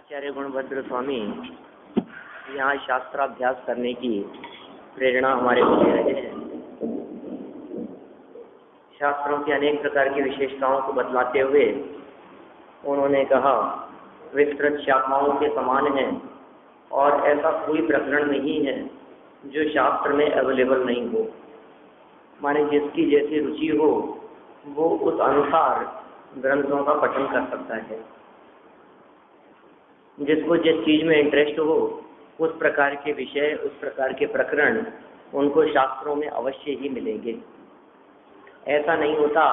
आचार्य गुणभद्र स्वामी यहाँ शास्त्राभ्यास करने की प्रेरणा हमारे को दे रहे हैं। शास्त्रों की अनेक प्रकार की विशेषताओं को बतलाते हुए उन्होंने कहा विस्तृत शाखाओं के समान है और ऐसा कोई प्रकरण नहीं है जो शास्त्र में अवेलेबल नहीं हो। माने जिसकी जैसी रुचि हो वो उस अनुसार ग्रंथों का पठन कर सकता है। जिसको जिस चीज में इंटरेस्ट हो उस प्रकार के विषय, उस प्रकार के प्रकरण उनको शास्त्रों में अवश्य ही मिलेंगे। ऐसा नहीं होता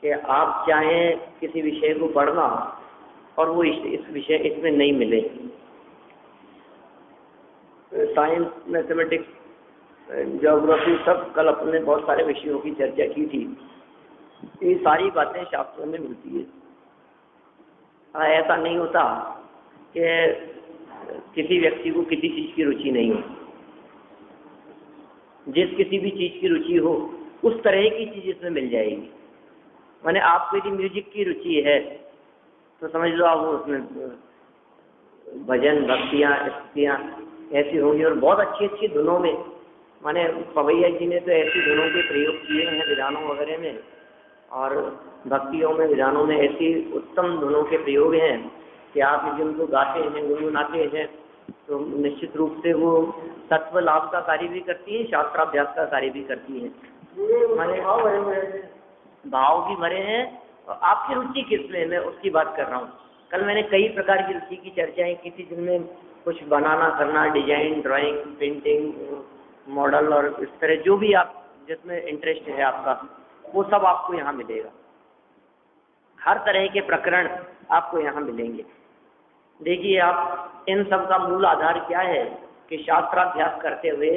कि आप चाहें किसी विषय को पढ़ना और वो इस विषय इसमें नहीं मिले। साइंस, मैथमेटिक्स, ज्योग्राफी सब कल अपने बहुत सारे विषयों की चर्चा की थी। ये सारी बातें शास्त्रों में मिलती है। ऐसा नहीं होता कि किसी व्यक्ति को किसी चीज की रुचि नहीं हो। जिस किसी भी चीज की रुचि हो उस तरह की चीज इसमें मिल जाएगी। माने आपको यदि म्यूजिक की रुचि है तो समझ लो आप उसमें भजन, भक्तियाँ, स्तुतियाँ ऐसी होंगी और बहुत अच्छी अच्छी धुनों में। माने पवैया जी ने तो ऐसी धुनों के प्रयोग किए हैं विधानों वगैरह में, और भक्तियों में, विधानों में ऐसी उत्तम धुनों के प्रयोग हैं कि आप यदि उनको गाते हैं, गुनगुनाते हैं तो निश्चित रूप से वो तत्व लाभ का कार्य भी करती है, शास्त्राभ्यास का कार्य भी करती है। माने भाव भी भरे हैं। और आपकी रुचि किस में, मैं उसकी बात कर रहा हूँ। कल मैंने कई प्रकार की रुचि की चर्चाएं की थी, जिनमें कुछ बनाना करना, डिजाइन, ड्राइंग, पेंटिंग, मॉडल और इस तरह जो भी आप जिसमें इंटरेस्ट है आपका, वो सब आपको यहाँ मिलेगा। हर तरह के प्रकरण आपको यहाँ मिलेंगे। देखिए आप, इन सब का मूल आधार क्या है कि शास्त्राभ्यास करते हुए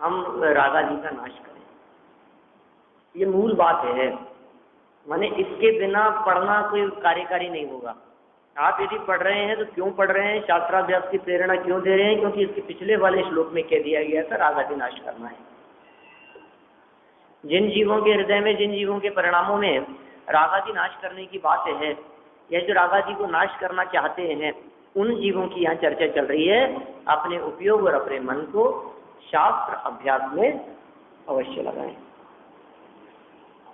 हम रागादि का नाश करें। ये मूल बात है। माने इसके बिना पढ़ना कोई कार्यकारी नहीं होगा। आप यदि पढ़ रहे हैं तो क्यों पढ़ रहे हैं, शास्त्राभ्यास की प्रेरणा क्यों दे रहे हैं? क्योंकि इसके पिछले वाले श्लोक में कह दिया गया था रागादि नाश करना है। जिन जीवों के हृदय में, जिन जीवों के परिणामों में रागादि नाश करने की बात है, या जो रागादि को नाश करना चाहते हैं, उन जीवों की यहाँ चर्चा चल रही है। अपने उपयोग और अपने मन को शास्त्र अभ्यास में अवश्य लगाएं।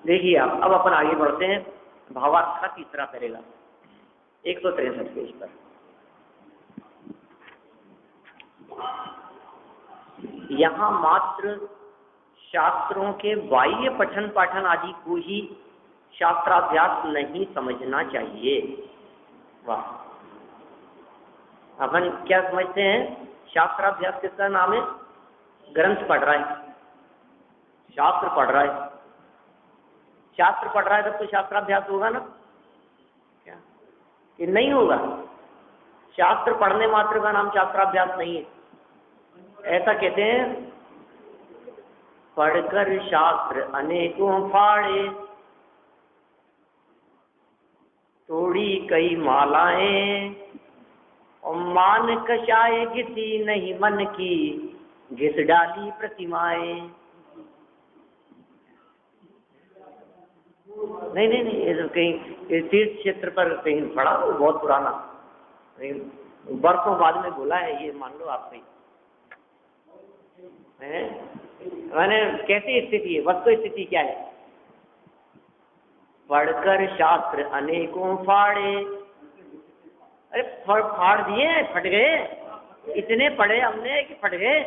देखिए आप, अब अपन आगे बढ़ते हैं। भावार्थ का तीसरा पैराग्राफ 163 पेज पर। यहाँ मात्र शास्त्रों के बाह्य पठन पाठन आदि को ही शास्त्राभ्यास नहीं समझना चाहिए। वाह! अपन क्या समझते हैं? शास्त्राभ्यास किसका नाम है? ग्रंथ पढ़ रहा है, शास्त्र पढ़ रहा है। शास्त्र पढ़ रहा है तब तो शास्त्राभ्यास होगा ना? क्या कि नहीं होगा? शास्त्र पढ़ने मात्र का नाम शास्त्राभ्यास नहीं है। ऐसा कहते हैं, पढ़कर शास्त्र अनेकों फाड़े, तोड़ी कई मालाएं, और मान कषाय घिसी नहीं मन की, घिस डाली प्रतिमाएं। नहीं नहीं नहीं, ये तो कहीं तीर्थ क्षेत्र पर कहीं पढ़ा, वो बहुत पुराना, बरसों बाद में बोला है ये, मान लो आप। मैंने कैसी स्थिति है, वस्तु स्थिति क्या है? पढ़कर शास्त्र अनेकों फाड़े। अरे फाड़ दिए, फट गए। इतने पढ़े हमने कि फट गए।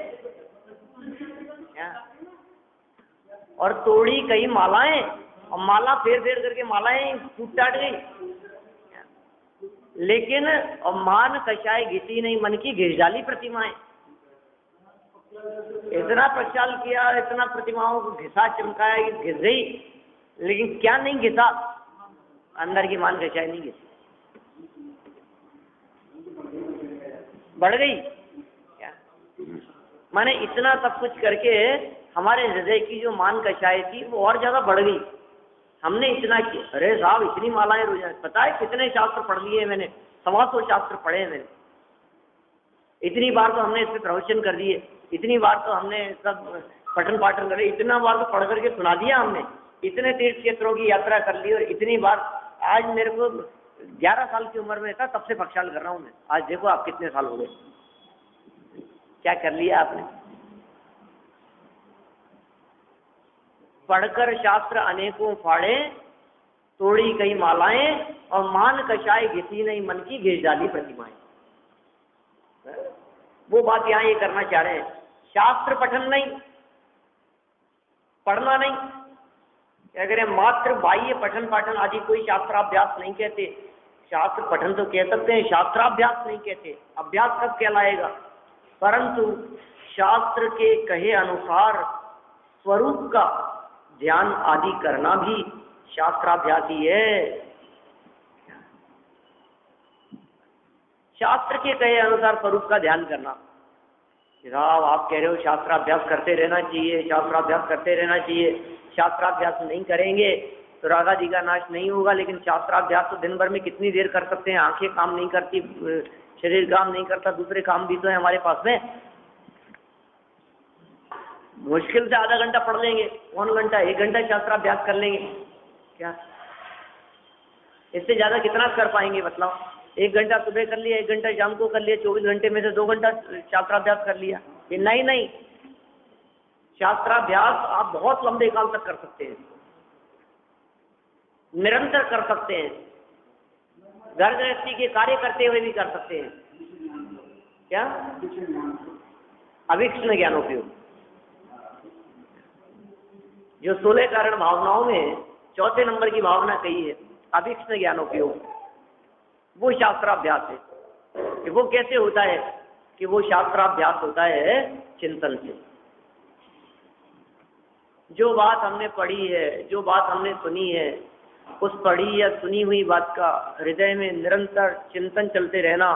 और तोड़ी कई मालाएं, और माला फेर फेर करके मालाएं टूट टाट गई। लेकिन और मान कषाय घिसी नहीं मन की, घिस डाली प्रतिमाएं। इतना प्रचार किया, इतना प्रतिमाओं को घिसा, चमकाया, घिस गई, लेकिन क्या नहीं घिसा? अंदर की मान कषाय नहीं घिसी, बढ़ गई। क्या माने इतना सब कुछ करके हमारे हृदय की जो मान कषाय थी वो और ज्यादा बढ़ गई। हमने इतना किया, अरे साहब इतनी मालाएं रोजाना, पता है कितने शास्त्र पढ़ लिए मैंने, 125 शास्त्र पढ़े हैं मैंने। इतनी बार तो हमने इस पर प्रवचन कर दिए, इतनी बार तो हमने सब पठन पाठन करे, इतना बार तो पढ़ करके सुना दिया हमने, इतने तीर्थ क्षेत्रों की यात्रा कर ली, और इतनी बार आज मेरे को 11 साल की उम्र में था तब से प्रक्षाल कर रहा हूँ मैं। आज देखो आप कितने साल हो गए, क्या कर लिया आपने। पढ़कर शास्त्र अनेकों फाड़े, तोड़ी कई मालाएं, और मान कषाय घिसी नहीं मन की, घिस डाली प्रतिमाएं। वो बात यहाँ ये करना चाह रहे हैं, शास्त्र पठन नहीं, पढ़ना नहीं, क्या करें, मात्र बाह्य पठन पाठन आदि कोई शास्त्राभ्यास नहीं कहते। शास्त्र पठन तो कह सकते हैं, शास्त्राभ्यास नहीं कहते। अभ्यास कब कहलाएगा? परंतु शास्त्र के कहे अनुसार स्वरूप का ध्यान आदि करना भी शास्त्राभ्यास ही है। शास्त्र के कहे अनुसार स्वरूप का ध्यान करना। साहब आप कह रहे हो शास्त्राभ्यास करते रहना चाहिए, शास्त्राभ्यास करते रहना चाहिए। शास्त्राभ्यास नहीं करेंगे तो रागादि का नाश नहीं होगा, लेकिन शास्त्राभ्यास तो दिन भर में कितनी देर कर सकते हैं? आंखें काम नहीं करती, शरीर काम नहीं करता, दूसरे काम भी तो है हमारे पास में। मुश्किल से आधा घंटा पढ़ लेंगे, 1 घंटा 1 घंटा शास्त्राभ्यास कर लेंगे, क्या इससे ज्यादा कितना कर पाएंगे बताओ? 1 घंटा सुबह कर लिया, 1 घंटा शाम को कर लिया, 24 घंटे में से 2 घंटा शास्त्राभ्यास कर लिया। ये नहीं, शास्त्राभ्यास आप बहुत लंबे काल तक कर सकते हैं, निरंतर कर सकते हैं, घर गृहस्थी के कार्य करते हुए भी कर सकते हैं। क्या? अवीक्षण ज्ञानोपयोग, जो 16 कारण भावनाओं में 4थे नंबर की भावना कही है, अवीक्षण ज्ञानोपयोग, वो शास्त्राभ्यास है। कि वो कैसे होता है? कि वो शास्त्राभ्यास होता है चिंतन से। जो बात हमने पढ़ी है, जो बात हमने सुनी है, उस पढ़ी या सुनी हुई बात का हृदय में निरंतर चिंतन चलते रहना,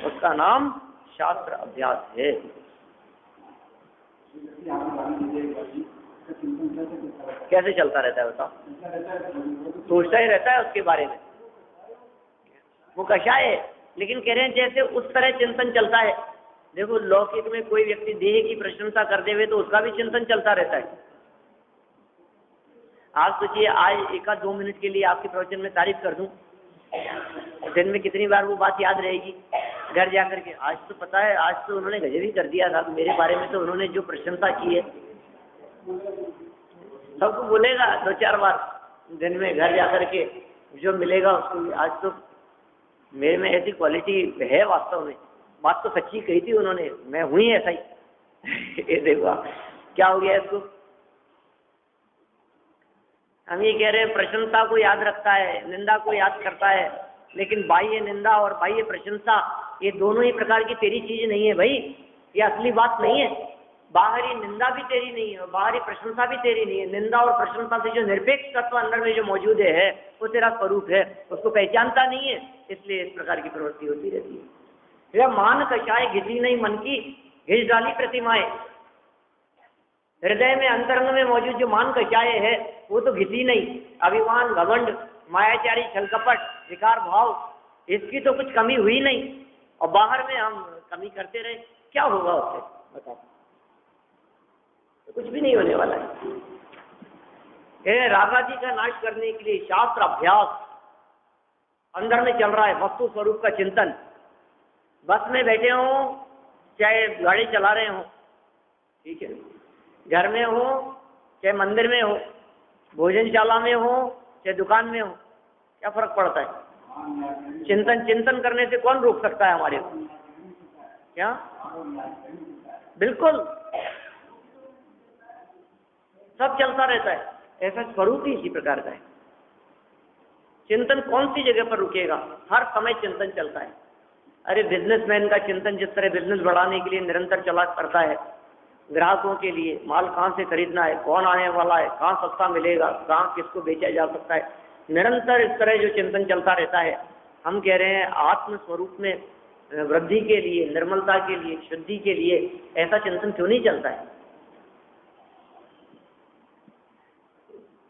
उसका नाम शास्त्र अभ्यास है। कैसे चलता रहता है बताओ? सोचता ही रहता है उसके बारे में, वो कषाय है। लेकिन कह रहे हैं जैसे उस तरह चिंतन चलता है। देखो लौकिक में कोई व्यक्ति देह की प्रशंसा करते हुए तो उसका भी चिंतन चलता रहता है। आज सोचिए, आज 1-2 मिनट के लिए आपके प्रवचन में तारीफ कर दूं, दिन में कितनी बार वो बात याद रहेगी घर जाकर के। आज तो पता है, आज तो उन्होंने गजब ही कर दिया था मेरे बारे में, तो उन्होंने जो प्रशंसा की है सबको बोलेगा 2-4 बार दिन में घर जाकर के, जो मिलेगा उसको। आज तो मेरे में ऐसी क्वालिटी है, वास्तव में बात तो सच्ची कही थी उन्होंने, मैं हुई ऐसा ही। ये देखो क्या हो गया इसको। हम ये कह रहे हैं प्रशंसा को याद रखता है, निंदा को याद करता है, लेकिन बाह्य निंदा और बाह्य प्रशंसा ये दोनों ही प्रकार की तेरी चीज नहीं है भाई, ये असली बात नहीं है। बाहरी निंदा भी तेरी नहीं है और बाहरी प्रशंसा भी तेरी नहीं है। निंदा और प्रशंसा से जो निरपेक्ष तत्व अंदर में जो मौजूद है वो तेरा स्वरूप है, उसको पहचानता नहीं है, इसलिए इस प्रकार की प्रवृत्ति होती रहती है। यह मान कषाय घिसी नहीं मन की, घिस डाली प्रतिमाएं। हृदय में अंतरंग में मौजूद जो मान कषाय है वो तो घिसी नहीं। अभिमान, घमंड, मायाचारी, छल कपट, विकार भाव, इसकी तो कुछ कमी हुई नहीं, और बाहर में हम कमी करते रहे, क्या होगा उससे बताओ? तो कुछ भी नहीं होने वाला है। रागादि का नाश करने के लिए शास्त्र अभ्यास अंदर में चल रहा है, वस्तु स्वरूप का चिंतन। बस में बैठे हो, चाहे गाड़ी चला रहे हो, ठीक है, घर में हो चाहे मंदिर में हो, भोजनशाला में हो चाहे दुकान में हो, क्या फर्क पड़ता है? चिंतन करने से कौन रोक सकता है हमारे को? क्या? बिल्कुल, सब चलता रहता है। ऐसा स्वरूप ही इसी प्रकार का है। चिंतन कौन सी जगह पर रुकेगा? हर समय चिंतन चलता है। अरे बिजनेसमैन का चिंतन जिस तरह बिजनेस बढ़ाने के लिए निरंतर चला करता है, ग्राहकों के लिए माल कहाँ से खरीदना है, कौन आने वाला है, कहाँ सस्ता मिलेगा, कहाँ किसको बेचा जा सकता है, निरंतर इस तरह जो चिंतन चलता रहता है। हम कह रहे हैं आत्म स्वरूप में वृद्धि के लिए, निर्मलता के लिए, शुद्धि के लिए ऐसा चिंतन क्यों नहीं चलता है?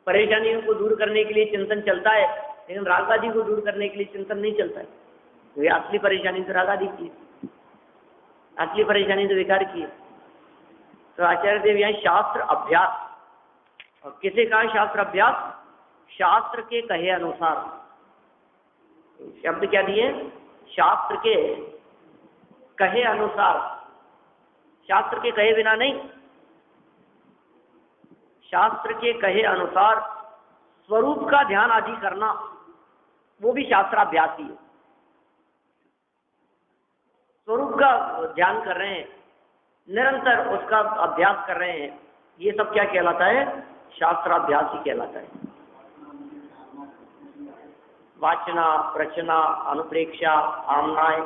परेशानियों को दूर करने के लिए चिंतन चलता है, लेकिन राग आदि को दूर करने के लिए चिंतन नहीं चलता है। तो ये असली परेशानी तो राग आदि की है, असली परेशानी तो विकार की है। तो आचार्य देव यहाँ शास्त्र अभ्यास, और किसे कहा शास्त्र अभ्यास? शास्त्र के कहे अनुसार। शब्द क्या दिए? शास्त्र के कहे अनुसार, शास्त्र के कहे बिना नहीं, शास्त्र के कहे अनुसार स्वरूप का ध्यान आदि करना, वो भी शास्त्राभ्यास ही है। स्वरूप का ध्यान कर रहे हैं, निरंतर उसका अभ्यास कर रहे हैं, ये सब क्या कहलाता है? शास्त्राभ्यास ही कहलाता है। वाचना, प्रचना, अनुप्रेक्षा, आमनाय,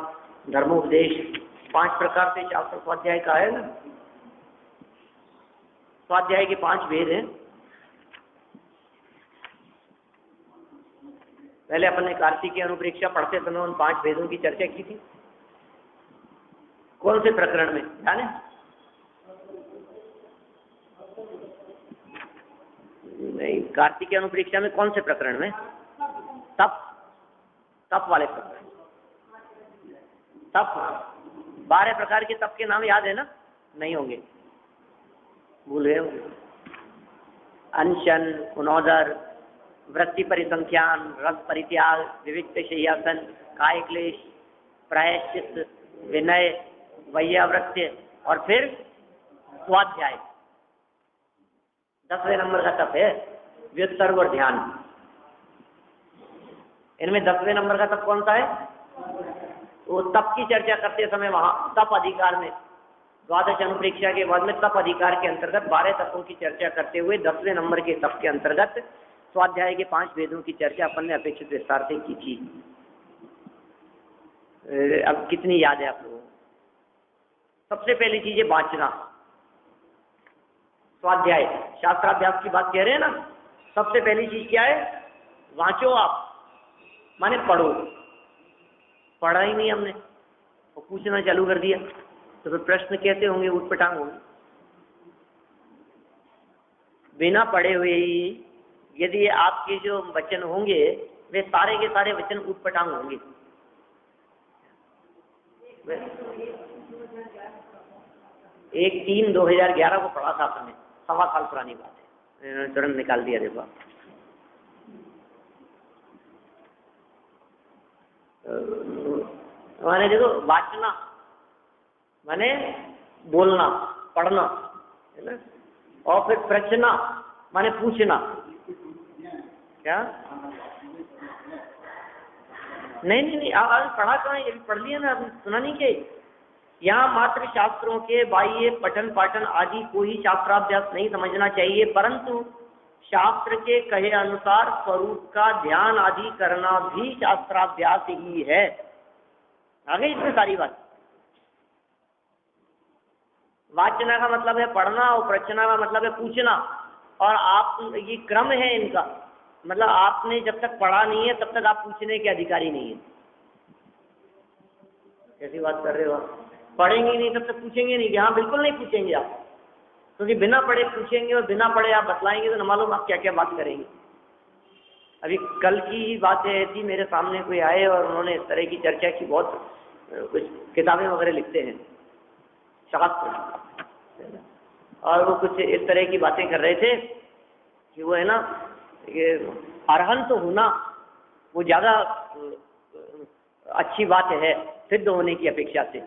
धर्मोपदेश, 5 प्रकार से शास्त्र स्वाध्याय का है ना। स्वाध्याय के 5 भेद हैं। पहले अपन ने कार्तिक अनुप्रेक्षा पढ़ते समय उन 5 भेदों की चर्चा की थी। कौन से प्रकरण में ध्यान है? नहीं, कार्तिक अनुप्रेक्षा में कौन से प्रकरण में? तप, तप वाले प्रकरण। तप 12 प्रकार के तप के नाम याद है ना? नहीं होंगे, भूल गए होंगे। अनशन, उनोदर, वृत्ति परिसंख्यान, रस परित्याग, विविक्त शय्यासन, काय क्लेश, प्रायश्चित, विनय, वैयावृत्य और फिर स्वाध्याय। 10वें नंबर का तप है व्युत्सर्ग और ध्यान। इनमें 10वें नंबर का तप कौन सा है? वो तप की चर्चा करते समय वहां तप अधिकार में, द्वादश अनुप्रेक्षा के बाद में तप अधिकार के अंतर्गत 12 तपों की चर्चा करते हुए 10वें नंबर के तप के अंतर्गत स्वाध्याय के 5 वेदों की चर्चा अपन ने अपेक्षित विस्तार से की थी। अब कितनी याद है आप लोगों को? सबसे पहली चीज है वाचना। स्वाध्याय शास्त्राभ्यास की बात कह रहे हैं ना, सबसे पहली चीज क्या है? वांचो आप, माने पढ़ो। पढ़ा ही नहीं हमने और पूछना चालू कर दिया तो फिर प्रश्न कैसे होंगे? उठपटांग होंगे। बिना पढ़े हुए ही यदि आपके जो वचन होंगे वे सारे के सारे वचन उठपटांग होंगे। 1/3/2011 को पढ़ा था आपने, 1.25 साल पुरानी बात है, इन्होंने तुरंत निकाल दिया। देखो माने देखो, वाचना माने बोलना, पढ़ना, है ना। और फिर प्रश्ना माने पूछना। क्या? नहीं, आज पढ़ा कहाँ? ये पढ़ लिया ना, आपने सुना नहीं? के यहाँ मात्र शास्त्रों के बाह्य पठन पाठन आदि को ही शास्त्राभ्यास नहीं समझना चाहिए, परंतु शास्त्र के कहे अनुसार स्वरूप का ध्यान आदि करना भी शास्त्राभ्यास ही है। आगे इसमें सारी बात। वाचना का मतलब है पढ़ना और प्रचना का मतलब है पूछना। और आप, ये क्रम है इनका, मतलब आपने जब तक पढ़ा नहीं है तब तक आप पूछने के अधिकारी नहीं है। कैसी बात कर रहे हो आप? पढ़ेंगे नहीं तब तक पूछेंगे नहीं? हाँ, बिल्कुल नहीं पूछेंगे आप, क्योंकि बिना पढ़े पूछेंगे और बिना पढ़े आप बतलाएंगे तो न मालूम आप क्या क्या बात करेंगे। अभी कल की ही बात है थी, मेरे सामने कोई आए और उन्होंने इस तरह की चर्चा की। बहुत कुछ किताबें वगैरह लिखते हैं शास्त्र, और वो कुछ इस तरह की बातें कर रहे थे कि वो है ना, ये अरहंत होना वो ज़्यादा अच्छी बात है सिद्ध होने की अपेक्षा से।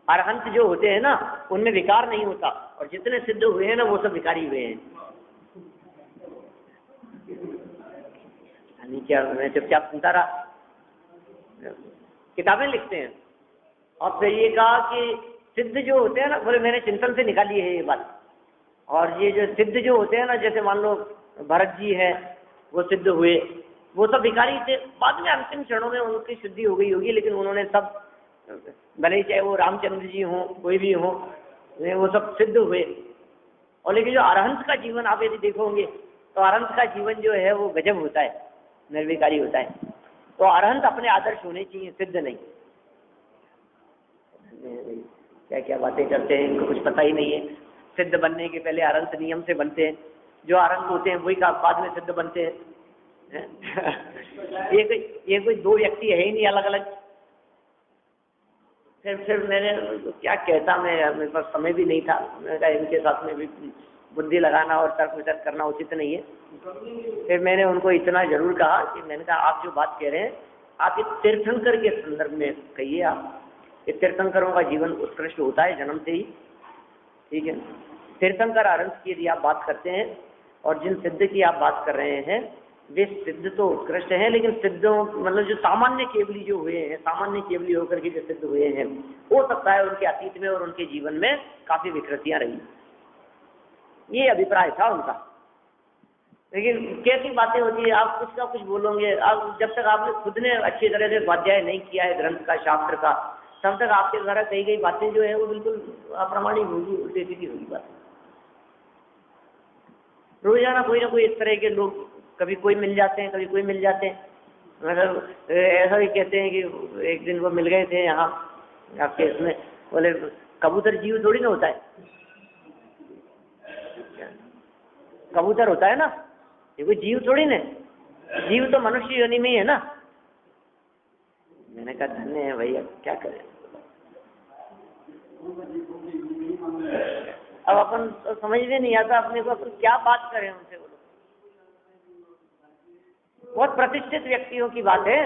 अरहंत जो होते हैं ना उनमें विकार नहीं होता, और जितने सिद्ध हुए हैं ना वो सब विकारी हुए हैं। क्या, मैं चुपचाप सुनता रहा। किताबें लिखते हैं। और फिर ये कहा कि सिद्ध जो होते हैं ना, बोले मैंने चिंतन से निकाली है ये बात। और ये जो सिद्ध जो होते हैं ना, जैसे मान लो भरत जी है, वो सिद्ध हुए, वो सब भिखारी थे। बाद में अंतिम क्षणों में उनकी शुद्धि हो गई होगी, लेकिन उन्होंने सब, भले चाहे वो रामचंद्र जी हों, कोई भी हो, वो सब सिद्ध हुए। और लेकिन जो अरहंत का जीवन आप यदि देखोगे तो अरहंत का जीवन जो है वो गजब होता है, निर्विकारी होता है। तो अरहंत अपने आदर्श होने चाहिए, सिद्ध नहीं। क्या क्या बातें करते हैं, इनको कुछ पता ही नहीं है। सिद्ध बनने के पहले अरहंत नियम से बनते हैं, जो अरहंत होते हैं वही का बाद में सिद्ध बनते हैं। ये कोई दो व्यक्ति है ही नहीं अलग अलग। फिर मैंने क्या कहता, मेरे पास समय भी नहीं था। मैंने कहा इनके साथ में भी बुद्धि लगाना और तर्क वितर्क करना उचित नहीं है। फिर मैंने उनको इतना जरूर कहा कि मैंने कहा आप जो बात कह रहे हैं आप ये तीर्थंकर के संदर्भ में कहिए, आप ये तीर्थंकरों का जीवन उत्कृष्ट होता है जन्म से ही, ठीक है। तीर्थंकर आरंभ की यदि आप बात करते हैं और जिन सिद्ध की आप बात कर रहे हैं वे सिद्ध तो उत्कृष्ट हैं, लेकिन सिद्धों मतलब जो सामान्य केवली जो हुए हैं, सामान्य केवली होकर के जो सिद्ध हुए हैं, हो सकता है उनके अतीत में और उनके जीवन में काफी विकृतियां रही, ये अभिप्राय था उनका। लेकिन कैसी बातें होती है, आप कुछ का कुछ बोलोगे, आप जब तक आपने खुद ने अच्छी तरह से स्वाध्याय नहीं किया है ग्रंथ का, शास्त्र का, तब तक आपके द्वारा कही गई बातें जो है वो बिल्कुल अप्रामाणिक होगी, उल्टी सीधी होगी बात। रोजाना कोई ना कोई इस तरह के लोग, कभी कोई मिल जाते हैं, कभी कोई मिल जाते हैं। मतलब ऐसा भी कहते हैं कि एक दिन वो मिल गए थे यहाँ आपके इसमें, बोले कबूतर जीव थोड़ी ना होता है, कबूतर होता है ना, ये कोई जीव थोड़ी ना, जीव तो मनुष्य योनि में ही है ना। मैंने कहा धन्य है भैया, क्या करें, अब अपन तो समझ में नहीं आता अपने को, अपन क्या बात करें उनसे। बोलो बहुत प्रतिष्ठित व्यक्तियों की बात है,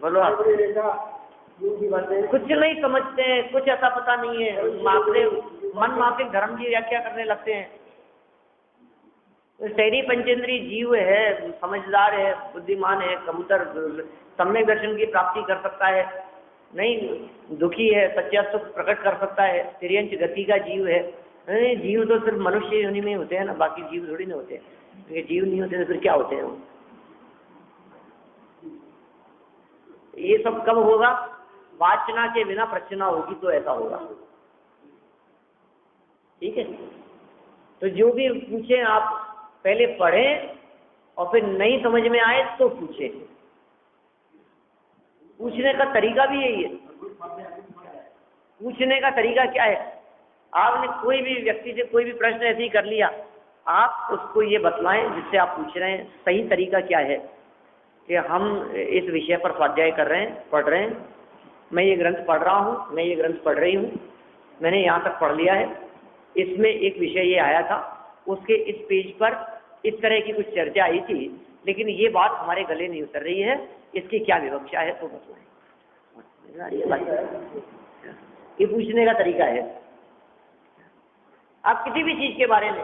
बोलो आप कुछ नहीं समझते हैं, कुछ ऐसा पता नहीं है, मन माफिक धर्म की व्याख्या करने लगते हैं। शहरी पंचेंद्रीय जीव है, समझदार है, बुद्धिमान है, कबूतर सम्यक दर्शन की प्राप्ति कर सकता है, नहीं दुखी है, सच्चा सुख प्रकट कर सकता है, तिर्यंच गति का जीव है। नहीं, जीव तो सिर्फ मनुष्य योनि में होते हैं ना, बाकी जीव थोड़ी ना होते हैं। जीव नहीं होते तो फिर क्या होते हैं वो? ये सब कब होगा? वाचना के बिना प्रचना होगी तो ऐसा होगा, ठीक है। तो जो भी पूछे आप पहले पढ़ें और फिर नहीं समझ में आए तो पूछें। पूछने का तरीका भी यही है। पूछने का तरीका क्या है? आपने कोई भी व्यक्ति से कोई भी प्रश्न ऐसे ही कर लिया, आप उसको ये बतलाएं जिससे आप पूछ रहे हैं सही तरीका क्या है कि हम इस विषय पर स्वाध्याय कर रहे हैं, पढ़ रहे हैं, मैं ये ग्रंथ पढ़ रहा हूँ, मैं ये ग्रंथ पढ़ रही हूँ, मैंने यहाँ तक पढ़ लिया है, इसमें एक विषय ये आया था, उसके इस पेज पर इस तरह की कुछ चर्चा आई थी, लेकिन ये बात हमारे गले नहीं उतर रही है, इसकी क्या विवक्षा है तो बताएं। ये पूछने का तरीका है। आप किसी भी चीज के बारे में,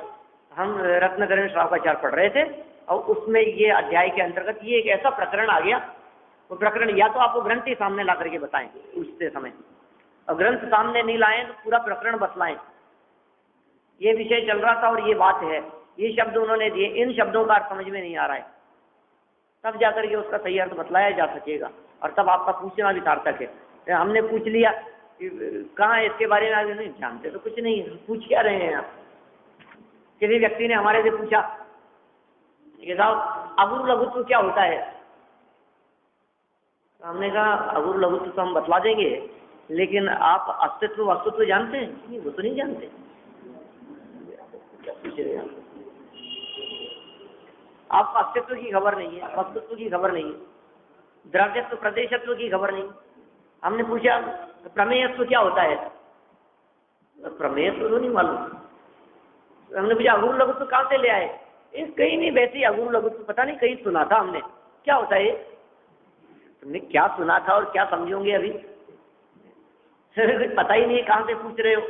हम रत्नकरण श्रावकाचार पढ़ रहे थे और उसमें ये अध्याय के अंतर्गत ये एक ऐसा प्रकरण आ गया, वो प्रकरण या तो आपको ग्रंथ ही सामने ला करके बताएं पूछते समय, और ग्रंथ सामने नहीं लाएं तो पूरा प्रकरण बतलाएं। ये विषय चल रहा था और ये बात है, ये शब्द उन्होंने दिए, इन शब्दों का अर्थ समझ में नहीं आ रहा है, तब जाकर के उसका सही अर्थ बतलाया जा सकेगा और तब आपका पूछना भी सार्थक है। हमने पूछ लिया कहाँ इसके बारे में, आगे नहीं जानते तो कुछ नहीं, पूछ क्या रहे हैं आप? किसी व्यक्ति ने हमारे से पूछा कि साहब अगुरु लघुत्व क्या होता है? तो हमने कहा अगुरु लघुत्व तो हम बतला देंगे, लेकिन आप अस्तित्व वस्तुत्व जानते हैं? नहीं, वो तो नहीं जानते। आपको अस्तित्व की खबर नहीं है, वस्तुत्व की खबर नहीं है, द्रव्यत्व प्रदेशत्व की खबर नहीं। हमने पूछा प्रमेयत्व क्या होता है? प्रमेयत्व तो नहीं मालूम। हमने पूछा अगुरु लघुत्व कहाँ से ले आए? कहीं नहीं, वैसे ही अगुरु लघुत्व पता नहीं, कहीं सुना था हमने, क्या होता है? तुमने क्या सुना था और क्या समझोगे अभी? पता ही नहीं, कहाँ से पूछ रहे हो,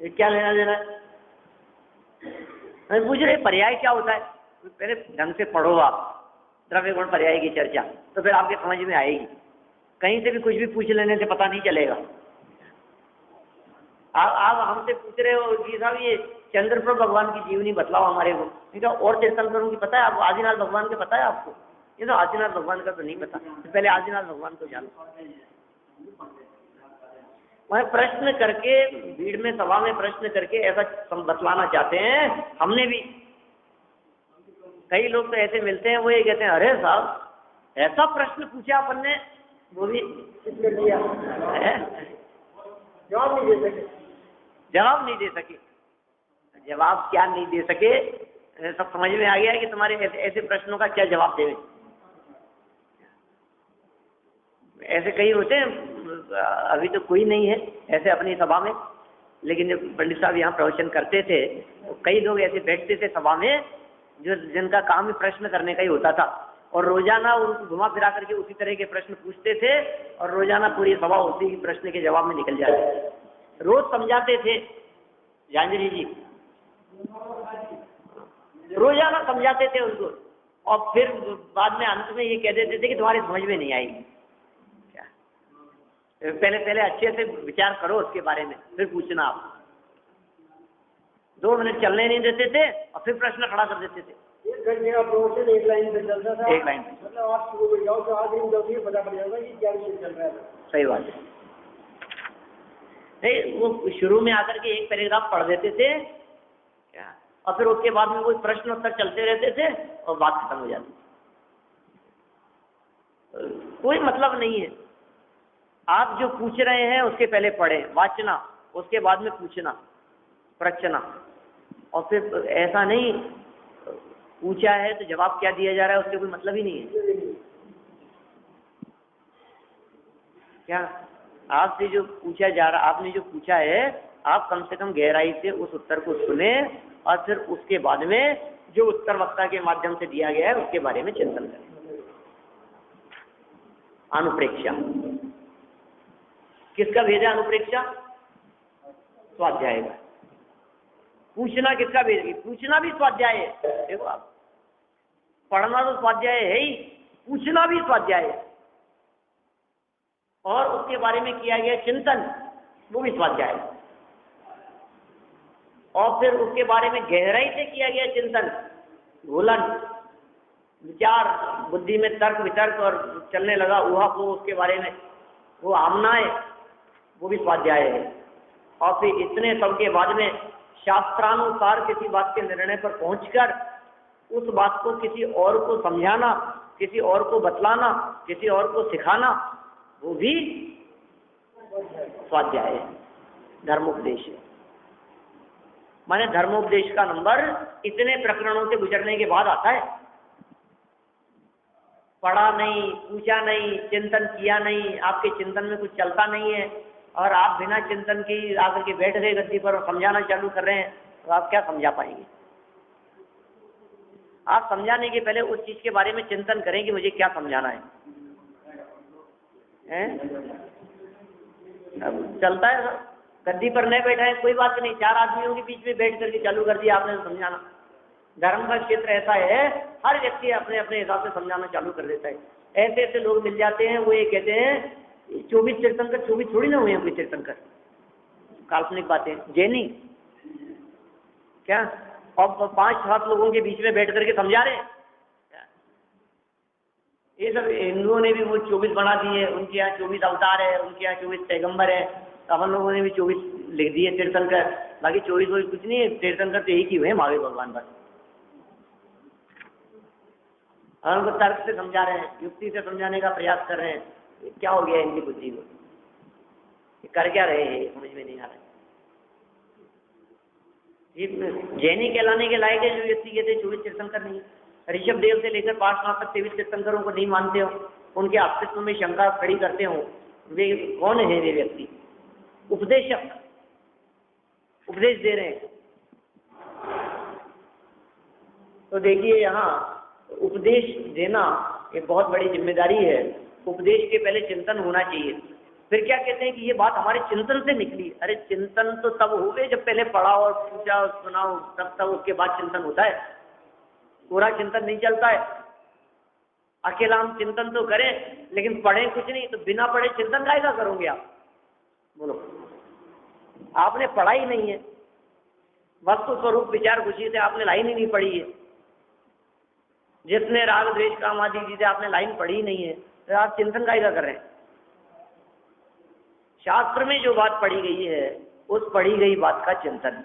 क्या लेना देना है? पूछ रहे पर्याय क्या होता है, पहले ढंग से पढ़ो आप द्रव्य गुण पर्याय की चर्चा, तो फिर आपके समझ में आएगी। कहीं से भी कुछ भी पूछ लेने से पता नहीं चलेगा। आप हमसे पूछ रहे हो कि साहब ये चंद्रप्रभ भगवान की जीवनी बतलाओ हमारे को, ठीक है, और तीर्थंकरों की पता है आपको? आदिनाथ भगवान के पता है आपको? ये तो आदिनाथ भगवान का तो नहीं पता, तो पहले आदिनाथ भगवान को जानो। मैं प्रश्न करके भीड़ में, सभा में प्रश्न करके ऐसा बतलाना चाहते हैं। हमने भी कई लोग तो ऐसे मिलते हैं, वो ये कहते हैं अरे साहब ऐसा प्रश्न पूछा अपन ने, वो भी जवाब नहीं दे सके। जवाब नहीं दे सके, जवाब क्या नहीं दे सके, सब समझ में आ गया है कि तुम्हारे ऐसे प्रश्नों का क्या जवाब देवे। ऐसे कई होते हैं, अभी तो कोई नहीं है ऐसे अपनी सभा में, लेकिन जब पंडित साहब यहाँ प्रवचन करते थे तो कई लोग ऐसे बैठते थे सभा में जो जिनका काम ही प्रश्न करने का ही होता था, और रोजाना उनको घुमा फिरा करके उसी तरह के प्रश्न पूछते थे और रोजाना पूरी सभा उसी प्रश्न के जवाब में निकल जाते थे। रोज समझाते थे जांजरी जी, रोजाना समझाते थे उनको, और फिर बाद में अंत में ये कह देते थे कि तुम्हारी समझ में नहीं आएगी। क्या पहले पहले अच्छे से विचार करो उसके बारे में, फिर पूछना। आप 2 मिनट चलने नहीं देते थे और फिर प्रश्न खड़ा कर देते थे। 1 घंटे का प्रवचन 1 लाइन पे चलता था। 1 लाइन पे, मतलब आप शुरू हो जाओ तो आखिरी में दो पता पड़ जाएगा कि क्या विषय चल रहा है। सही बात है। नहीं, वो शुरू में आकर के एक पैराग्राफ पढ़ देते थे क्या, और फिर उसके बाद में वो प्रश्न उत्तर चलते रहते थे और बात खत्म हो जाती। कोई मतलब नहीं है। आप जो पूछ रहे हैं उसके पहले पढ़ें, वाचना, उसके बाद में पूछना, प्रश्ना, और फिर ऐसा नहीं पूछा है तो जवाब क्या दिया जा रहा है उससे कोई मतलब ही नहीं है। क्या आपसे जो पूछा जा रहा, आपने जो पूछा है, आप कम से कम गहराई से उस उत्तर को सुने और फिर उसके बाद में जो उत्तर वक्ता के माध्यम से दिया गया है उसके बारे में चिंतन करें। अनुप्रेक्षा किसका भेद है? अनुप्रेक्षा स्वाध्याय का। पूछना किसका भेद है? पूछना भी स्वाध्याय है। देखो आप, पढ़ना तो स्वाध्याय है ही, पूछना भी स्वाध्याय है, और उसके बारे में किया गया चिंतन वो भी स्वाध्याय है, और फिर उसके बारे में गहराई से किया गया चिंतन, घोलन, विचार, बुद्धि में तर्क वितर्क और चलने लगा ऊहा को उसके बारे में, वो आमनाएं, वो भी स्वाध्याय है। और फिर इतने सब के बाद में शास्त्रानुसार किसी बात के निर्णय पर पहुंचकर उस बात को किसी और को समझाना, किसी और को बतलाना, किसी और को सिखाना, वो भी स्वाध्याय है, धर्मोपदेश है। माने धर्मोपदेश का नंबर इतने प्रकरणों से गुजरने के बाद आता है। पढ़ा नहीं, पूछा नहीं, चिंतन किया नहीं, आपके चिंतन में कुछ चलता नहीं है और आप बिना चिंतन के आकर के बैठ गए गद्दी पर और समझाना चालू कर रहे हैं, तो आप क्या समझा पाएंगे? आप समझाने के पहले उस चीज के बारे में चिंतन करें कि मुझे क्या समझाना है। अब चलता है गद्दी पर नहीं बैठा है कोई बात नहीं, 4 आदमियों के बीच में बैठ करके चालू कर दिया आपने समझाना। धर्म का क्षेत्र ऐसा है, हर व्यक्ति अपने अपने हिसाब से समझाना चालू कर देता है। ऐसे ऐसे लोग मिल जाते हैं, वो ये कहते हैं 24 तीर्थंकर 24 थोड़ी ना हुए हैं कोई तीर्थंकर, काल्पनिक बातें, जैनी क्या, और 5-7 लोगों के बीच में बैठ करके समझा रहे हैं। ये सब हिंदुओं ने भी वो 24 बना दिए, उनके यहाँ 24 अवतार है, उनके यहाँ 24 पैगंबर है, अपन लोगों ने भी 24 लिख दिए तीर्थंकर। बाकी 24 कुछ नहीं है, तीर्थंकर तो एक ही हुए महावीर भगवान बस। और उनको तर्क से समझा रहे हैं, युक्ति से समझाने का प्रयास कर रहे हैं। क्या हो गया इनकी बुद्धि को? कर क्या रहे हैं समझ में नहीं आ रहा। जैनी कहलाने के लायक है जो व्यक्ति कहते 24 तीर्थंकर नहीं। ऋषभ देव से लेकर पार्श्वनाथ तक 23 तीर्थंकरों को नहीं मानते हो, उनके अस्तित्व में शंका खड़ी करते हो, वे कौन है? वे व्यक्ति उपदेशक, उपदेश दे रहे हैं। तो देखिए यहाँ उपदेश देना एक बहुत बड़ी जिम्मेदारी है। उपदेश के पहले चिंतन होना चाहिए। फिर क्या कहते हैं कि ये बात हमारे चिंतन से निकली। अरे चिंतन तो तब हो गए जब पहले पढ़ा और पूछा और सुनाओ, तब उसके बाद चिंतन होता है। पूरा चिंतन नहीं चलता है। अकेला हम चिंतन तो करें लेकिन पढ़ें कुछ नहीं, तो बिना पढ़े चिंतन कायदा करोगे आप? बोलो, आपने पढ़ा ही नहीं है, वस्तु स्वरूप विचार खुशी से आपने लाइन ही नहीं पढ़ी है। जिसने राग द्वेष काम आदि चीजें आपने लाइन पढ़ी ही नहीं है, तो आप चिंतन कायदा कर रहे हैं। शास्त्र में जो बात पढ़ी गई है उस पढ़ी गई बात का चिंतन,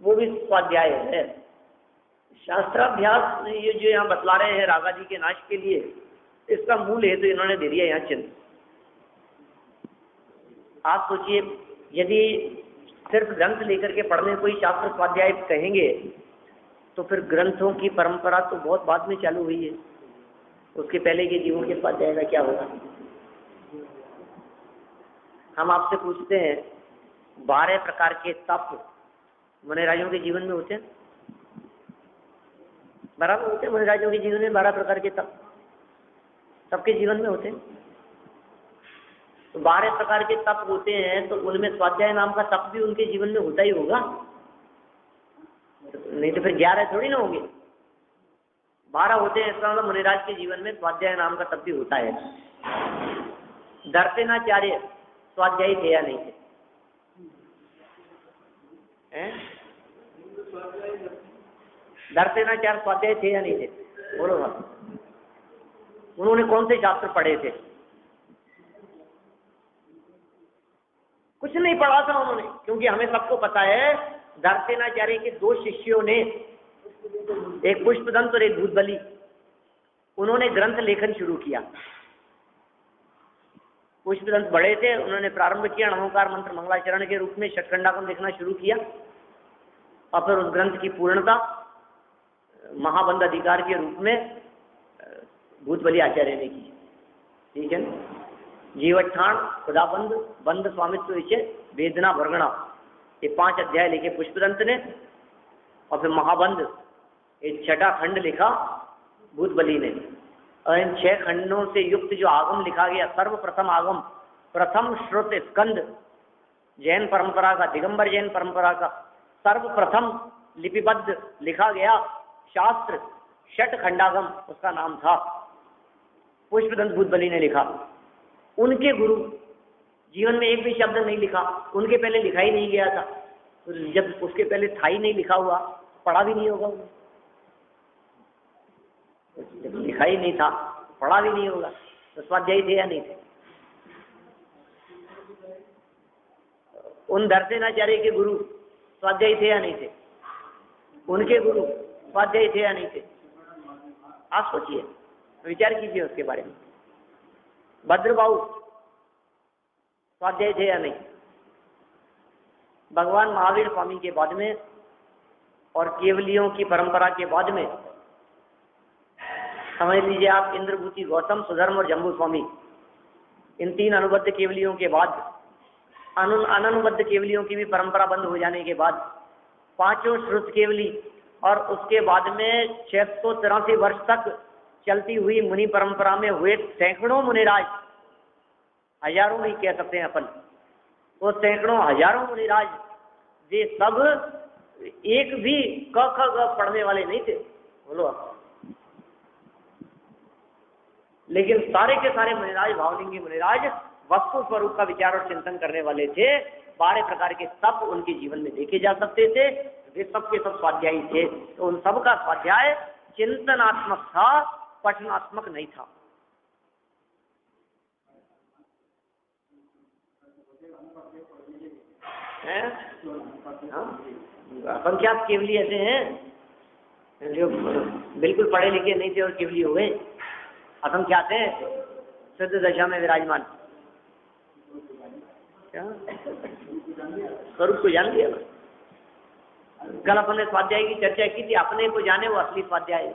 वो भी स्वाध्याय है। शास्त्राभ्यास ये जो यहाँ बतला रहे हैं रागादि के नाश के लिए, इसका मूल हेतु इन्होंने दे दिया यहाँ चिंतन। आप सोचिए, यदि सिर्फ ग्रंथ लेकर के पढ़ने कोई शास्त्र स्वाध्याय कहेंगे तो फिर ग्रंथों की परंपरा तो बहुत बाद में चालू हुई है। उसके पहले के जीवों के स्वाध्याय का क्या होगा? हम आपसे पूछते हैं 12 प्रकार के तप मुनिराजों के जीवन में होते हैं? बराबर होते हैं मुनिराजों के जीवन में 12 प्रकार के तप, सबके जीवन में होते हैं। तो 12 प्रकार के तप होते हैं, तो उनमें स्वाध्याय नाम का तप भी उनके जीवन में होता ही होगा, नहीं तो फिर 11 थोड़ी ना होंगे, 12 होते हैं। इसका मतलब मुनिराज के जीवन में स्वाध्याय नाम का तप भी होता है। दर्शनाचार्य स्वाध्यायी थे या नहीं थे? दर्शनाचार्य स्वाध्याय थे या नहीं थे? बोलो बात। उन्होंने कौन से शास्त्र पढ़े थे? कुछ नहीं पढ़ा था उन्होंने, क्योंकि हमें सबको पता है दर्शनाचार्य के 2 शिष्यों ने, एक पुष्पदंत और एक भूतबली, उन्होंने ग्रंथ लेखन शुरू किया। पुष्पदंत बड़े थे, उन्होंने प्रारंभ किया नमोकार मंत्र मंगलाचरण के रूप में षटखंडागम लिखना शुरू किया, और फिर उस ग्रंथ की पूर्णता महाबंध अधिकार के रूप में भूतबली आचार्य ने की। ठीक है, जीवठान, खुदाबंद, बंध स्वामित्व विषय, वेदना वर्गणा, ये 5 अध्याय लिखे पुष्पदंत ने, और फिर महाबंध एक 6ठा खंड लिखा भूतबली ने। और इन 6 खंडों से युक्त जो आगम लिखा गया, सर्वप्रथम आगम, प्रथम श्रुत स्कंद, जैन परंपरा का, दिगंबर जैन परंपरा का सर्वप्रथम लिपिबद्ध लिखा गया शास्त्र षटखंडागम, उसका नाम था पुष्पदंत भूतबली ने लिखा। उनके गुरु जीवन में एक भी शब्द नहीं लिखा, उनके पहले लिखा ही नहीं गया था, तो जब उसके पहले था ही नहीं लिखा हुआ, पढ़ा भी नहीं होगा उन्हें। जब लिखा ही नहीं था, पढ़ा भी नहीं होगा, तो स्वाध्यायी थे या नहीं थे? उन दर्शनाचार्य के गुरु स्वाध्यायी थे या नहीं थे? उनके गुरु स्वाध्यायी थे या नहीं थे? आप सोचिए, विचार कीजिए उसके बारे में। भद्रबाहु स्वाध्यायी थे या नहीं? भगवान महावीर स्वामी के बाद में और केवलियों की परंपरा के बाद में समझ लीजिए आप, इंद्रभूति गौतम, सुधर्म और जम्बू स्वामी, इन 3 अनुबद्ध केवलियों के बाद, अननुबद्ध केवलियों की भी परंपरा बंद हो जाने के बाद, 5 श्रुत केवली, और उसके बाद में 683 वर्ष तक चलती हुई मुनि परंपरा में हुए सैकड़ों मुनिराज, हजारों नहीं कह सकते हैं अपन, वो सैकड़ों हजारों मुनिराज, ये सब एक भी क ख ग पढ़ने वाले नहीं थे, बोलो आप। लेकिन सारे के सारे मुनिराज, भावलिंगी मुनिराज, वस्तु स्वरूप का विचार और चिंतन करने वाले थे। 12 प्रकार के तप उनके जीवन में देखे जा सकते थे। वे सब के सब स्वाध्यायी थे, तो उन सब का स्वाध्याय चिंतनात्मक था, पठनात्मक नहीं था। असंख्यात केवली ऐसे हैं जो बिल्कुल पढ़े लिखे नहीं थे और केवली हो गए, असंख्यात हैं सिद्ध दशा में विराजमान। क्या स्वरूप को जान लिया? कल अपन ने स्वाध्याय की चर्चा की थी, अपने को जाने वो असली स्वाध्याय है।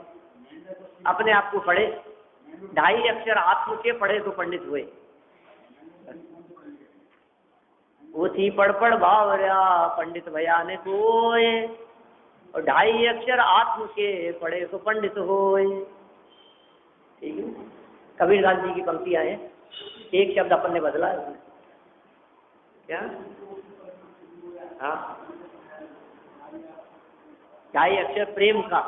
अपने आप को पढ़े, 2.5 अक्षर आत्म के पढ़े तो पंडित हुए। वो थी पढ़ बावरिया पंडित भया ने कोय, और 2.5 अक्षर आत्म के पढ़े तो पंडित होए। ठीक है, कबीरदास जी की पंक्तियां हैं, एक शब्द अपन ने बदला है। क्या? हाँ, 2.5 अक्षर प्रेम का,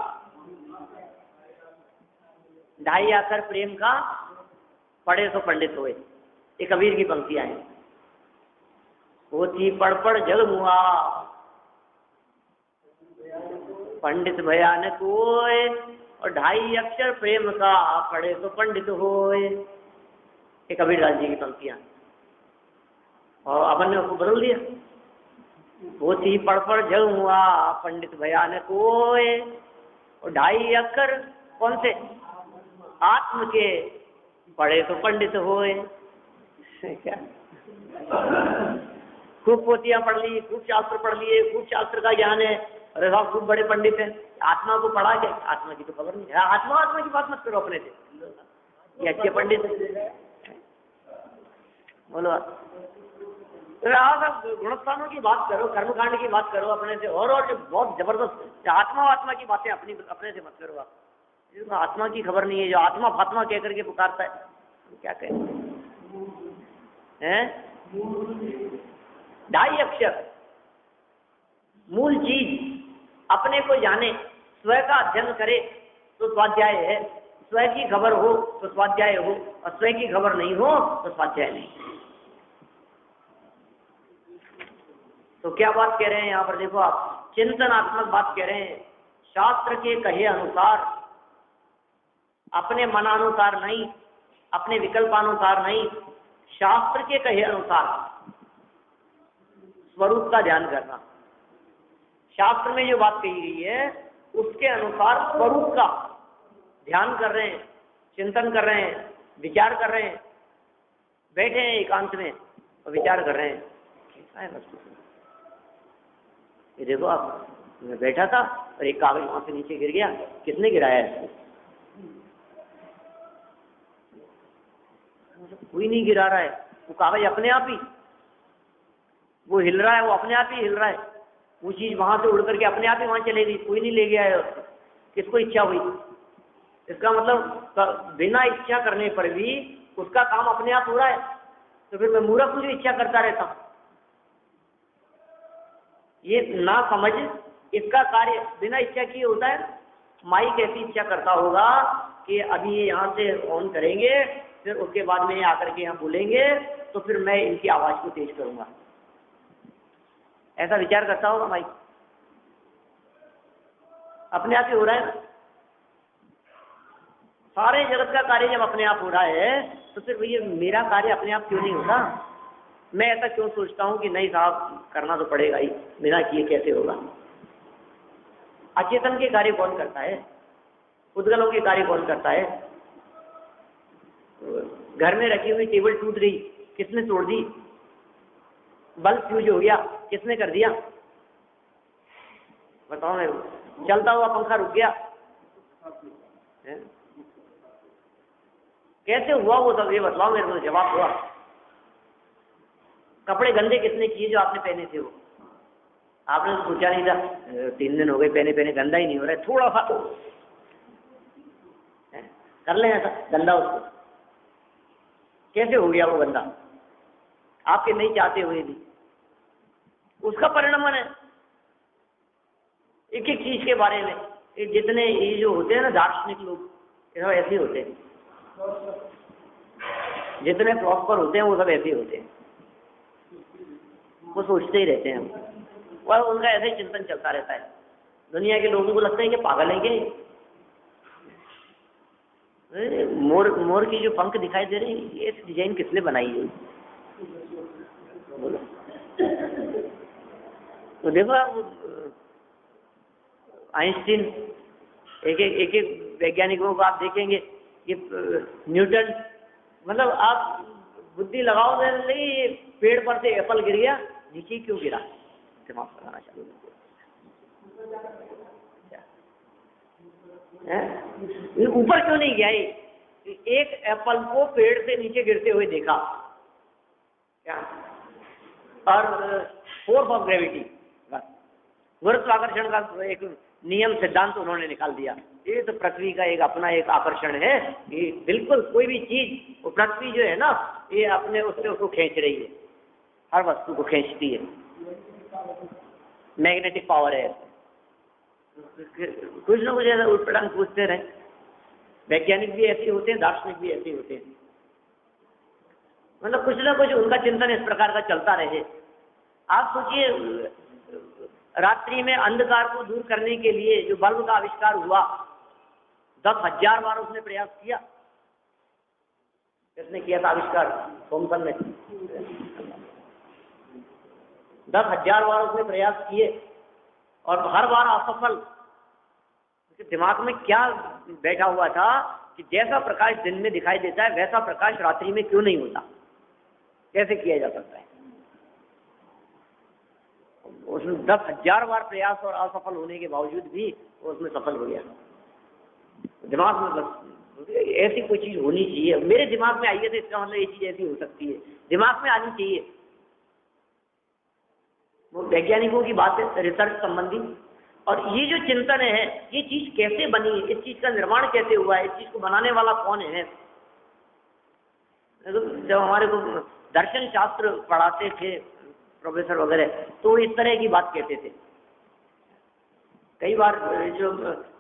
2.5 अक्षर प्रेम का पढ़े तो पंडित होए, ये कबीर की पंक्तियां हैं। वो थी पढ़ जग मुआ पंडित भया न कोय, और 2.5 अक्षर प्रेम का पढ़े तो पंडित होए, ये कबीरदास जी की पंक्तियां। और अपन ने उसको बदल दिया, वो थी पढ़ जग मुआ पंडित भया न कोय, और 2.5 अक्षर कौन से? आत्म के पढ़े तो पंडित होए। क्या? खूब पोतियां पढ़ ली, खूब शास्त्र पढ़ लिए, खूब शास्त्र का ज्ञान है, अरे साहब खूब बड़े पंडित हैं, आत्मा को पढ़ा क्या? आत्मा की तो खबर नहीं है। आत्मा की बात मत करो अपने से, ये अच्छे पंडित है। बोलो आप गुणस्थानों की बात करो, कर्मकांड की बात करो अपने से, और जो बहुत जबरदस्त आत्मा की बातें अपने से मत करो आप। जिसको आत्मा की खबर नहीं है, जो आत्मा फात्मा कह करके पुकारता है, तो क्या कहें हैं? 2.5 अक्षर मूल चीज अपने को जाने, स्वयं का अध्ययन करे तो स्वाध्याय है, स्वयं की खबर हो तो स्वाध्याय हो, और स्वयं की खबर नहीं हो तो स्वाध्याय नहीं। तो क्या बात कह रहे हैं यहाँ पर? देखो आप, चिंतनात्मक बात कह रहे हैं। शास्त्र के कहे अनुसार, अपने मनानुसार नहीं, अपने विकल्पानुसार नहीं, शास्त्र के कहे अनुसार स्वरूप का ध्यान करना। शास्त्र में जो बात कही गई है उसके अनुसार स्वरूप का ध्यान कर रहे हैं, चिंतन कर रहे हैं, विचार कर रहे हैं, बैठे हैं एकांत में और विचार कर रहे हैं कैसा है वस्तु। ये देखो आप, मैं बैठा था और एक कागज वहां से नीचे गिर गया, किसने गिराया इसको? कोई नहीं गिरा रहा है, वो कागज अपने आप ही वो हिल रहा है, वो अपने आप ही हिल रहा है। वो चीज वहां से उड़ करके अपने आप ही वहां चले गई, कोई नहीं ले गया है उसको। किसको इच्छा हुई? इसका मतलब बिना इच्छा करने पर भी उसका काम अपने आप हो रहा है। तो फिर मैं मूर्ख हूं जो इच्छा करता रहता हूं? ये ना समझ, इसका कार्य बिना इच्छा किए होता है। माई कैसी इच्छा करता होगा कि अभी ये यहाँ से ऑन करेंगे, फिर उसके बाद में आकर के यहाँ बोलेंगे, तो फिर मैं इनकी आवाज को तेज करूंगा, ऐसा विचार करता होगा माई? अपने आप ही हो रहा है ना। सारे जगत का कार्य जब अपने आप हो रहा है तो फिर ये मेरा कार्य अपने आप क्यों नहीं होता? मैं ऐसा क्यों सोचता हूं कि नहीं साहब करना तो पड़ेगा ही, बिना किए कैसे होगा? अचेतन के कार्य कौन करता है? उद्गलों के कार्य कौन करता है? घर में रखी हुई टेबल टूट गई, किसने तोड़ दी? बल्ब फ्यूज हो गया, किसने कर दिया? बताओ मेरे को। चलता हुआ पंखा रुक गया, कैसे हुआ वो सब? ये बताओ मेरे को, जवाब हुआ। कपड़े गंदे किसने किए जो आपने पहने थे? वो आपने तो सोचा नहीं था, 3 दिन हो गए पहने पहने, गंदा ही नहीं हो रहा है, थोड़ा सा कर लें ऐसा गंदा उसको। कैसे हो गया वो गंदा? आपके नहीं चाहते हुए भी उसका परिणाम है। एक एक चीज के बारे में जितने ये जो होते हैं ना दार्शनिक लोग, ये सब ऐसे होते हैं। जितने फिलोसफर होते हैं वो सब ऐसे होते हैं, वो सोचते ही रहते हैं और उनका ऐसे ही चिंतन चलता रहता है। दुनिया के लोगों को लगता है कि पागल है क्या? मोर की जो पंख दिखाई दे रहे हैं, ये डिजाइन किसने बनाई है? बोलो। तो देखो आप, आइंस्टीन, एक वैज्ञानिकों को आप देखेंगे, ये न्यूटन, मतलब आप बुद्धि लगाओ नहीं, पेड़ पर से एप्पल गिर गया, नीचे क्यों गिरा? दिमाग लगाना चालू है, ऊपर क्यों नहीं गया? एक एप्पल को पेड़ से नीचे गिरते हुए देखा क्या? और फोर्स ऑफ ग्रेविटी, गुरुत्वाकर्षण का एक नियम सिद्धांत उन्होंने निकाल दिया। ये तो पृथ्वी का एक अपना एक आकर्षण है, ये बिल्कुल कोई भी चीज, वो पृथ्वी जो है ना, ये अपने उससे उसको खींच रही है, हर वस्तु को खींचती है, मैग्नेटिक पावर है। कुछ ना कुछ ऐसा उल्टपटांग पूछते रहे। वैज्ञानिक भी ऐसे होते हैं, दार्शनिक भी ऐसे होते हैं, मतलब कुछ ना कुछ उनका चिंतन इस प्रकार का चलता रहे। आप सोचिए, रात्रि में अंधकार को दूर करने के लिए जो बल्ब का आविष्कार हुआ, 10,000 बार उसने प्रयास किया। किसने किया था आविष्कार? थॉमसन ने। 10,000 बार उसने प्रयास किए और हर बार असफल। उसके दिमाग में क्या बैठा हुआ था कि जैसा प्रकाश दिन में दिखाई देता है वैसा प्रकाश रात्रि में क्यों नहीं होता? कैसे किया जा सकता है? उसने 10,000 बार प्रयास और असफल होने के बावजूद भी वो उसमें सफल हो गया। दिमाग में बस ऐसी कोई चीज होनी चाहिए। मेरे दिमाग में आई है तो इसका मतलब ये चीज ऐसी हो सकती है, दिमाग में आनी चाहिए। वो वैज्ञानिकों की बात है, रिसर्च संबंधी, और ये जो चिंतन है, ये चीज कैसे बनी, इस चीज का निर्माण कैसे हुआ है, इस चीज को बनाने वाला कौन है। जब हमारे को दर्शन शास्त्र पढ़ाते थे प्रोफेसर वगैरह, तो इस तरह की बात कहते थे। कई बार जो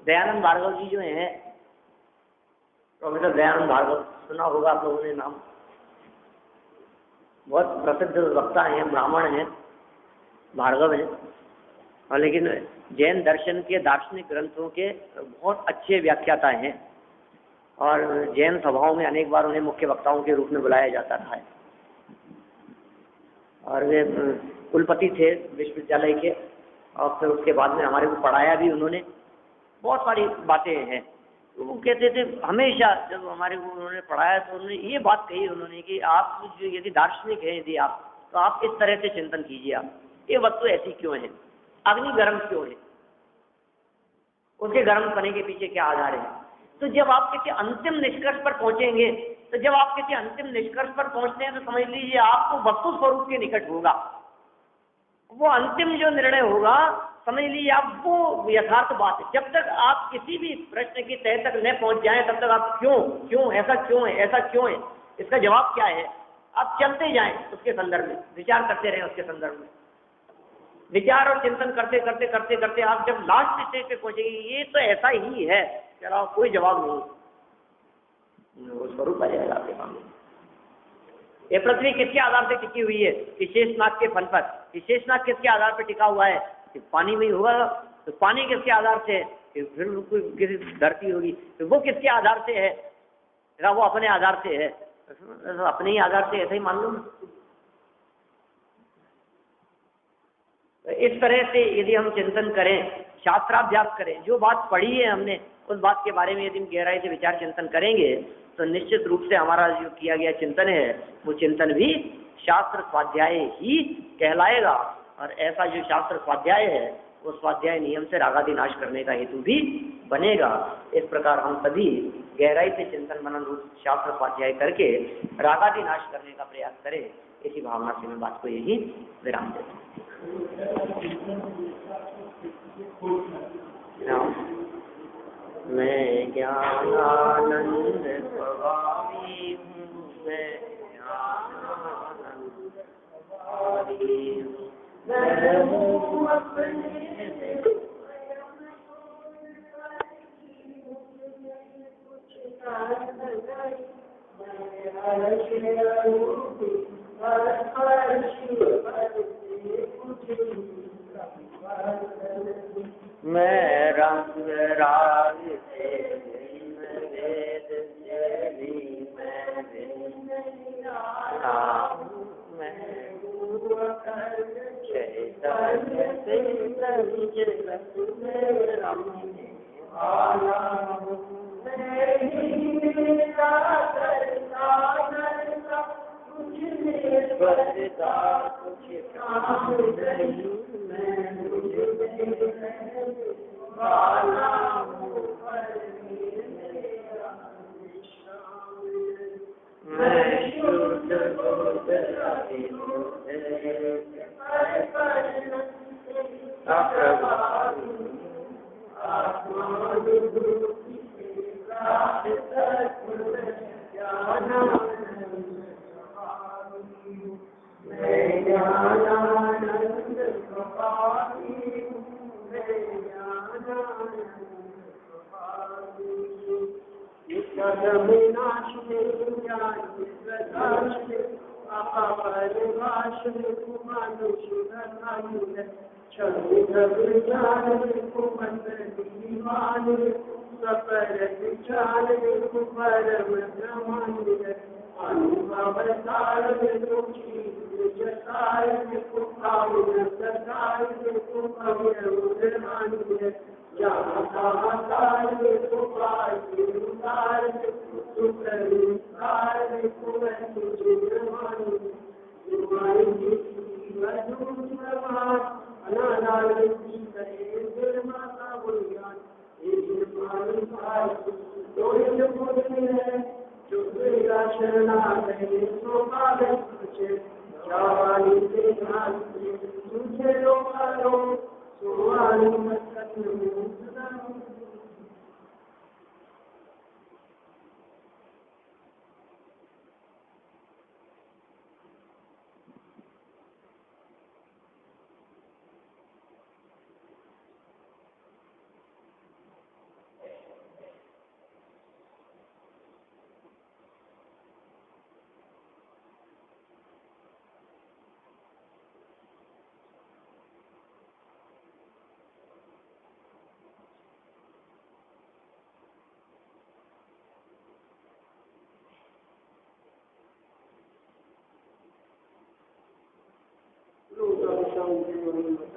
दयानंद भार्गव जी जो हैं, प्रोफेसर दयानंद भार्गव, सुना होगा आप लोगों ने नाम, बहुत प्रसिद्ध वक्ता हैं, ब्राह्मण हैं, भार्गव हैं, और लेकिन जैन दर्शन के दार्शनिक ग्रंथों के बहुत अच्छे व्याख्याता हैं, और जैन सभाओं में अनेक बार उन्हें मुख्य वक्ताओं के रूप में बुलाया जाता रहा है। और वे कुलपति थे विश्वविद्यालय के, और फिर उसके बाद में हमारे को पढ़ाया भी उन्होंने, बहुत सारी बातें हैं। तो वो कहते थे हमेशा, जब हमारे को उन्होंने पढ़ाया तो उन्होंने ये बात कही उन्होंने कि आप जो यदि दार्शनिक हैं, यदि आप, तो आप इस तरह से चिंतन कीजिए, आप ये वस्तु ऐसी क्यों है, अग्नि गर्म क्यों है, उसके गर्म करने के पीछे क्या आधार है। तो जब आप किसी अंतिम निष्कर्ष पर पहुंचेंगे, तो जब आप किसी अंतिम निष्कर्ष पर पहुंचते हैं, तो समझ लीजिए आपको वस्तु स्वरूप के निकट होगा वो अंतिम जो निर्णय होगा, समझ लीजिए आप वो यथार्थ बात है। जब तक आप किसी भी प्रश्न की तह तक न पहुंच जाएं, तब तक आप क्यों ऐसा क्यों है, ऐसा क्यों है, इसका जवाब क्या है, आप चलते जाएं उसके संदर्भ में, विचार करते रहें उसके संदर्भ में, विचार और चिंतन करते करते करते करते आप जब लास्ट स्टेज पे पहुंचेंगे, ये तो ऐसा ही है, चलो कोई जवाब नहीं, वो स्वरूप आ जाएगा आपके सामने। ये पृथ्वी किसके आधार से टिकी हुई है, शेषनाग के फल पर। शेषनाग किसके आधार पर टिका हुआ है, कि पानी में ही होगा। तो पानी किसके आधार से है, कि फिर कोई किसी धरती होगी, तो वो किसके आधार से है, वो अपने आधार से है, अपने ही आधार से ऐसा ही मान लो। तो इस तरह से यदि हम चिंतन करें, शास्त्राभ्यास करें, जो बात पढ़ी है हमने उस बात के बारे में यदि हम गहराई से विचार चिंतन करेंगे, तो निश्चित रूप से हमारा जो किया गया चिंतन है, वो चिंतन भी शास्त्र स्वाध्याय ही कहलाएगा। और ऐसा जो शास्त्र स्वाध्याय है, वो स्वाध्याय नियम से रागादि नाश करने का हेतु भी बनेगा। इस प्रकार हम सभी गहराई से चिंतन मनन रूप शास्त्र स्वाध्याय करके रागादि नाश करने का प्रयास करें। इसी भावना से मैं बात को यही विराम देता हूँ। मैं ज्ञानानंद स्वभावी हूँ, मैं ज्ञानानंद स्वभावी हूँ, मैं हूँ अपने मैं रंग राग से वेद से भी मैं चैतन्य से जगत में रमने वाला हूँ। बसता कुछ काम नहीं, मैं मुझे वाला हूँ, मैं शुद्ध बुद्ध शांति